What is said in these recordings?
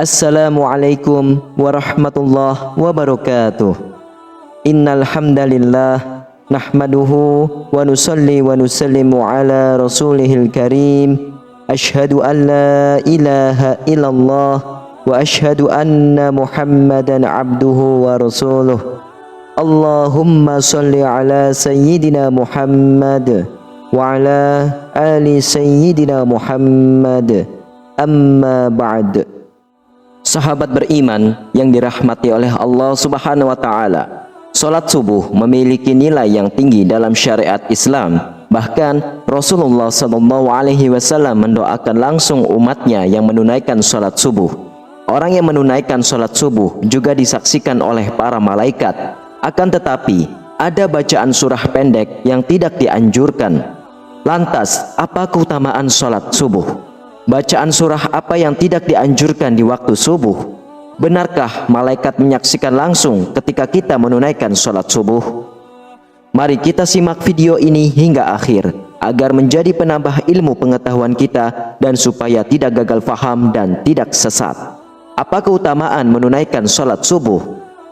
Assalamualaikum warahmatullahi wabarakatuh. Innal hamdalillah nahmaduhu wa nusalli wa nusallimu ala rasulihil karim. Ashhadu an la ilaha illallah wa ashhadu anna Muhammadan abduhu wa rasuluh. Allahumma salli ala sayyidina Muhammad wa ala ali sayyidina Muhammad. Amma ba'd. Sahabat beriman yang dirahmati oleh Allah Subhanahu wa taala, salat subuh memiliki nilai yang tinggi dalam syariat Islam. Bahkan Rasulullah SAW mendoakan langsung umatnya yang menunaikan salat subuh. Orang yang menunaikan salat subuh juga disaksikan oleh para malaikat. Akan tetapi ada bacaan surah pendek yang tidak dianjurkan. Lantas apa keutamaan salat subuh? Bacaan surah apa yang tidak dianjurkan di waktu subuh? Benarkah malaikat menyaksikan langsung ketika kita menunaikan sholat subuh? Mari kita simak video ini hingga akhir agar menjadi penambah ilmu pengetahuan kita dan supaya tidak gagal faham dan tidak sesat. Apa keutamaan menunaikan sholat subuh?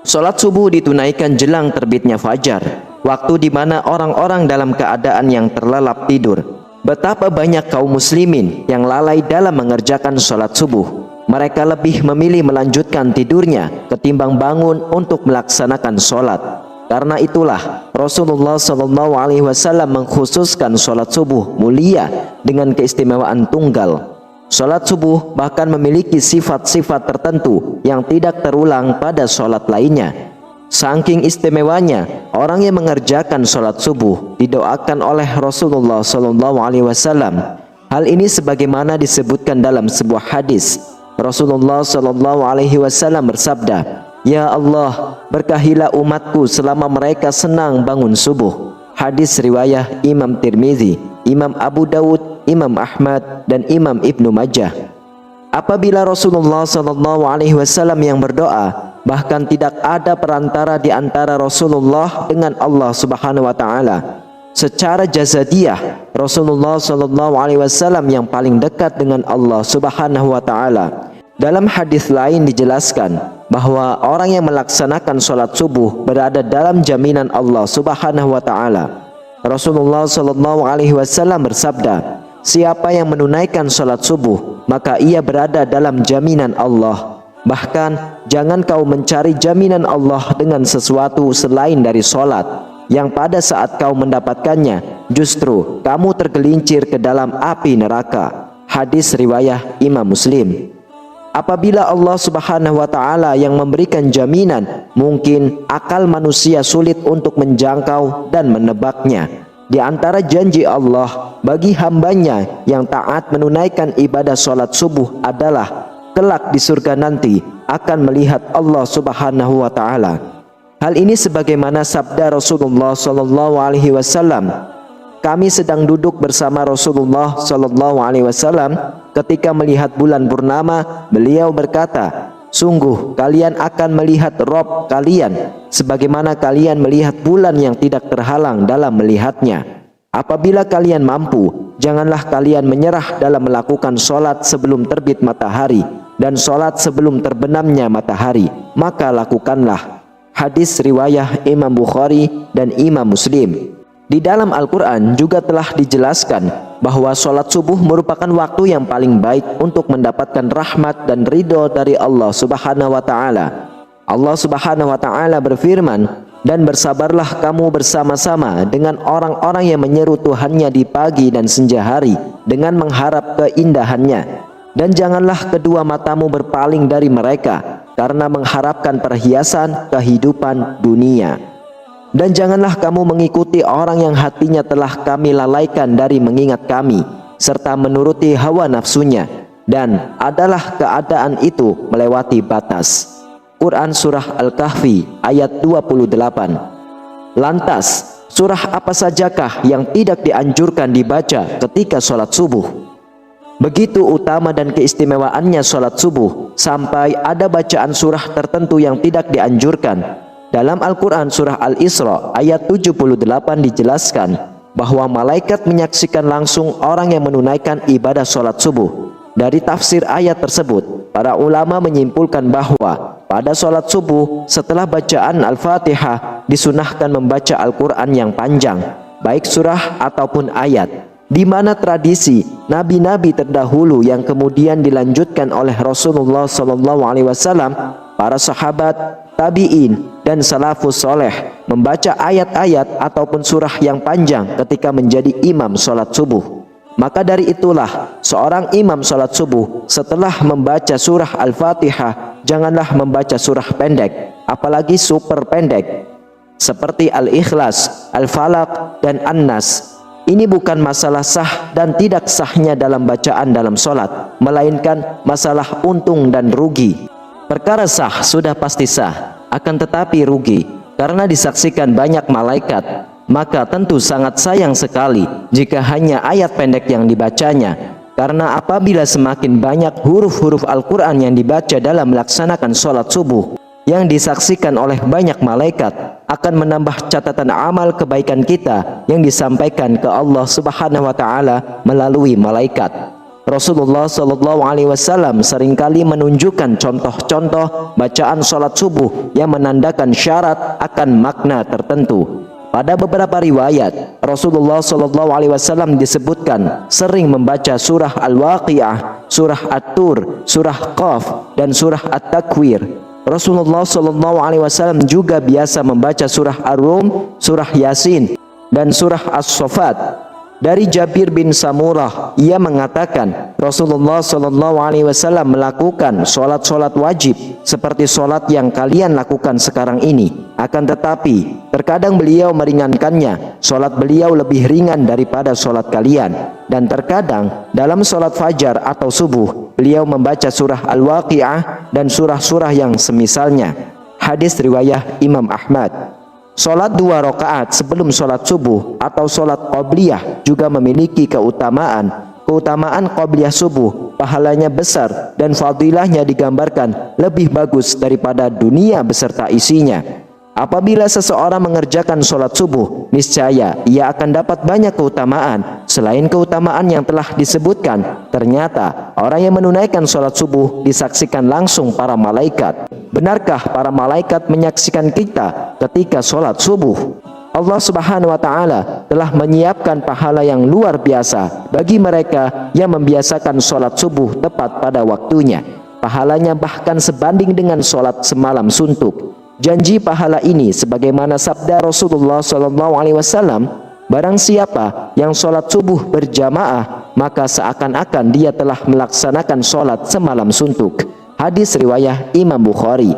Sholat subuh ditunaikan jelang terbitnya fajar, waktu di mana orang-orang dalam keadaan yang terlelap tidur. Betapa banyak kaum muslimin yang lalai dalam mengerjakan sholat subuh. Mereka lebih memilih melanjutkan tidurnya ketimbang bangun untuk melaksanakan sholat. Karena itulah Rasulullah SAW mengkhususkan sholat subuh mulia dengan keistimewaan tunggal. Sholat subuh bahkan memiliki sifat-sifat tertentu yang tidak terulang pada sholat lainnya. Saking istimewanya, orang yang mengerjakan sholat subuh didoakan oleh Rasulullah SAW. Hal ini sebagaimana disebutkan dalam sebuah hadis. Rasulullah SAW bersabda, "Ya Allah, berkahilah umatku selama mereka senang bangun subuh." Hadis riwayah Imam Tirmizi, Imam Abu Dawud, Imam Ahmad, dan Imam Ibnu Majah. Apabila Rasulullah SAW yang berdoa, bahkan tidak ada perantara di antara Rasulullah dengan Allah Subhanahu wa taala. Secara jazadiyah, Rasulullah SAW yang paling dekat dengan Allah Subhanahu wa taala. Dalam hadis lain dijelaskan bahwa orang yang melaksanakan sholat subuh berada dalam jaminan Allah Subhanahu wa taala. Rasulullah SAW bersabda, "Siapa yang menunaikan sholat subuh, maka ia berada dalam jaminan Allah." Bahkan jangan kau mencari jaminan Allah dengan sesuatu selain dari sholat, yang pada saat kau mendapatkannya justru kamu tergelincir ke dalam api neraka. Hadis riwayah Imam Muslim. Apabila Allah Subhanahu wa taala yang memberikan jaminan, mungkin akal manusia sulit untuk menjangkau dan menebaknya. Di antara janji Allah bagi hambanya yang taat menunaikan ibadah sholat subuh adalah kelak di surga nanti akan melihat Allah Subhanahu wa taala. Hal ini sebagaimana sabda Rasulullah SAW. Kami sedang duduk bersama Rasulullah SAW ketika melihat bulan purnama. Beliau berkata, "Sungguh kalian akan melihat Rabb kalian sebagaimana kalian melihat bulan yang tidak terhalang dalam melihatnya. Apabila kalian mampu, janganlah kalian menyerah dalam melakukan sholat sebelum terbit matahari dan sholat sebelum terbenamnya matahari, maka lakukanlah." Hadis riwayah Imam Bukhari dan Imam Muslim. Di dalam Al-Quran juga telah dijelaskan bahwa sholat subuh merupakan waktu yang paling baik untuk mendapatkan rahmat dan ridho dari Allah Subhanahu wa taala. Allah Subhanahu wa taala berfirman, "Dan bersabarlah kamu bersama-sama dengan orang-orang yang menyeru Tuhannya di pagi dan senja hari dengan mengharap keindahannya. Dan janganlah kedua matamu berpaling dari mereka karena mengharapkan perhiasan kehidupan dunia. Dan janganlah kamu mengikuti orang yang hatinya telah kami lalaikan dari mengingat kami, serta menuruti hawa nafsunya, dan adalah keadaan itu melewati batas." Quran Surah Al-Kahfi ayat 28. Lantas, surah apa sajakah yang tidak dianjurkan dibaca ketika sholat subuh? Begitu utama dan keistimewaannya sholat subuh, sampai ada bacaan surah tertentu yang tidak dianjurkan. Dalam Al-Quran Surah Al-Isra ayat 78 dijelaskan bahwa malaikat menyaksikan langsung orang yang menunaikan ibadah sholat subuh. Dari tafsir ayat tersebut, para ulama menyimpulkan bahwa pada sholat subuh setelah bacaan Al-Fatihah disunahkan membaca Al-Quran yang panjang, baik surah ataupun ayat, di mana tradisi nabi-nabi terdahulu yang kemudian dilanjutkan oleh Rasulullah SAW, para sahabat, tabi'in, dan salafus soleh membaca ayat-ayat ataupun surah yang panjang ketika menjadi imam sholat subuh. Maka dari itulah seorang imam sholat subuh setelah membaca surah Al-Fatihah janganlah membaca surah pendek, apalagi super pendek seperti Al-Ikhlas, Al-Falaq, dan An-Nas. Ini bukan masalah sah dan tidak sahnya dalam bacaan dalam sholat, melainkan masalah untung dan rugi. Perkara sah sudah pasti sah, akan tetapi rugi karena disaksikan banyak malaikat. Maka tentu sangat sayang sekali jika hanya ayat pendek yang dibacanya, karena apabila semakin banyak huruf-huruf Al-Quran yang dibaca dalam melaksanakan sholat subuh yang disaksikan oleh banyak malaikat, akan menambah catatan amal kebaikan kita yang disampaikan ke Allah Subhanahu wa Ta'ala melalui malaikat. Rasulullah SAW seringkali menunjukkan contoh-contoh bacaan sholat subuh yang menandakan syarat akan makna tertentu. Pada beberapa riwayat, Rasulullah SAW disebutkan sering membaca surah Al-Waqi'ah, surah At-Tur, surah Qaf, dan surah At-Takwir. Rasulullah SAW juga biasa membaca surah Ar-Rum, surah Yasin, dan surah As-Saffat. Dari Jabir bin Samurah, ia mengatakan Rasulullah SAW melakukan sholat-sholat wajib seperti sholat yang kalian lakukan sekarang ini. Akan tetapi terkadang beliau meringankannya, sholat beliau lebih ringan daripada sholat kalian. Dan terkadang dalam sholat fajar atau subuh beliau membaca surah Al-Waqi'ah dan surah-surah yang semisalnya. Hadis riwayat Imam Ahmad. Sholat 2 rakaat sebelum sholat subuh atau sholat qobliyah juga memiliki keutamaan. Keutamaan qobliyah subuh pahalanya besar dan fadilahnya digambarkan lebih bagus daripada dunia beserta isinya. Apabila seseorang mengerjakan sholat subuh, niscaya ia akan dapat banyak keutamaan. Selain keutamaan yang telah disebutkan, ternyata orang yang menunaikan sholat subuh disaksikan langsung para malaikat. Benarkah para malaikat menyaksikan kita ketika sholat subuh? Allah Subhanahu wa Ta'ala telah menyiapkan pahala yang luar biasa bagi mereka yang membiasakan sholat subuh tepat pada waktunya. Pahalanya bahkan sebanding dengan sholat semalam suntuk. Janji pahala ini sebagaimana sabda Rasulullah SAW, barang siapa yang sholat subuh berjamaah, maka seakan-akan dia telah melaksanakan sholat semalam suntuk. Hadis riwayat Imam Bukhari.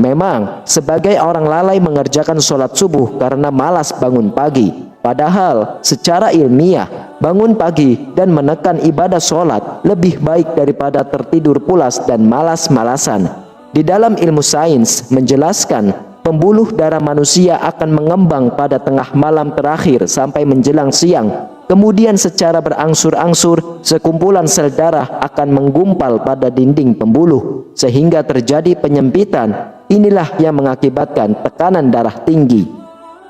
Memang sebagai orang lalai mengerjakan sholat subuh karena malas bangun pagi. Padahal secara ilmiah bangun pagi dan menekan ibadah sholat lebih baik daripada tertidur pulas dan malas-malasan. Di dalam ilmu sains menjelaskan pembuluh darah manusia akan mengembang pada tengah malam terakhir sampai menjelang siang. Kemudian secara berangsur-angsur sekumpulan sel darah akan menggumpal pada dinding pembuluh sehingga terjadi penyempitan. Inilah yang mengakibatkan tekanan darah tinggi.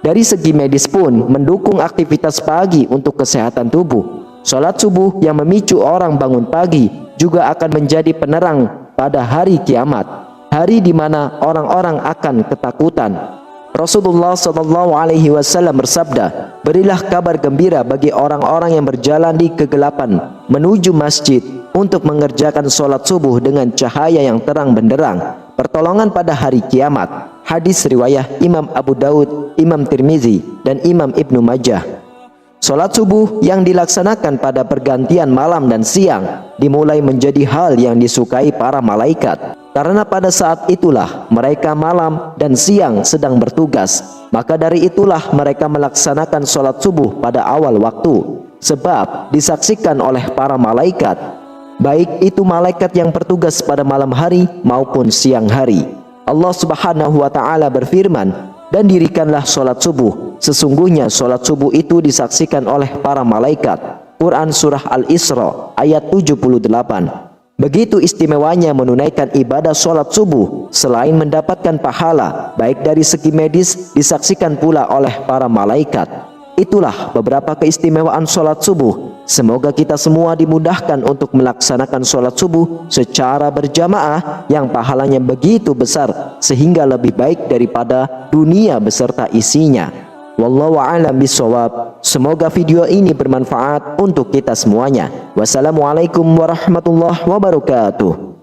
Dari segi medis pun mendukung aktivitas pagi untuk kesehatan tubuh. Sholat subuh yang memicu orang bangun pagi juga akan menjadi penerang pada hari kiamat, hari di mana orang-orang akan ketakutan. Rasulullah SAW bersabda, berilah kabar gembira bagi orang-orang yang berjalan di kegelapan menuju masjid untuk mengerjakan sholat subuh dengan cahaya yang terang benderang, pertolongan pada hari kiamat. Hadis riwayat Imam Abu Daud, Imam Tirmizi, dan Imam Ibnu Majah. Sholat subuh yang dilaksanakan pada pergantian malam dan siang dimulai menjadi hal yang disukai para malaikat. Karena pada saat itulah mereka malam dan siang sedang bertugas. Maka dari itulah mereka melaksanakan sholat subuh pada awal waktu. Sebab disaksikan oleh para malaikat, baik itu malaikat yang bertugas pada malam hari maupun siang hari. Allah Subhanahu wa Ta'ala berfirman, dan dirikanlah sholat subuh. Sesungguhnya sholat subuh itu disaksikan oleh para malaikat. Quran Surah Al-Isra ayat 78. Begitu istimewanya menunaikan ibadah sholat subuh. Selain mendapatkan pahala baik dari segi medis, disaksikan pula oleh para malaikat. Itulah beberapa keistimewaan sholat subuh. Semoga kita semua dimudahkan untuk melaksanakan sholat subuh secara berjamaah yang pahalanya begitu besar sehingga lebih baik daripada dunia beserta isinya. Wallahu a'lam bishawab. Semoga video ini bermanfaat untuk kita semuanya. Wassalamualaikum warahmatullahi wabarakatuh.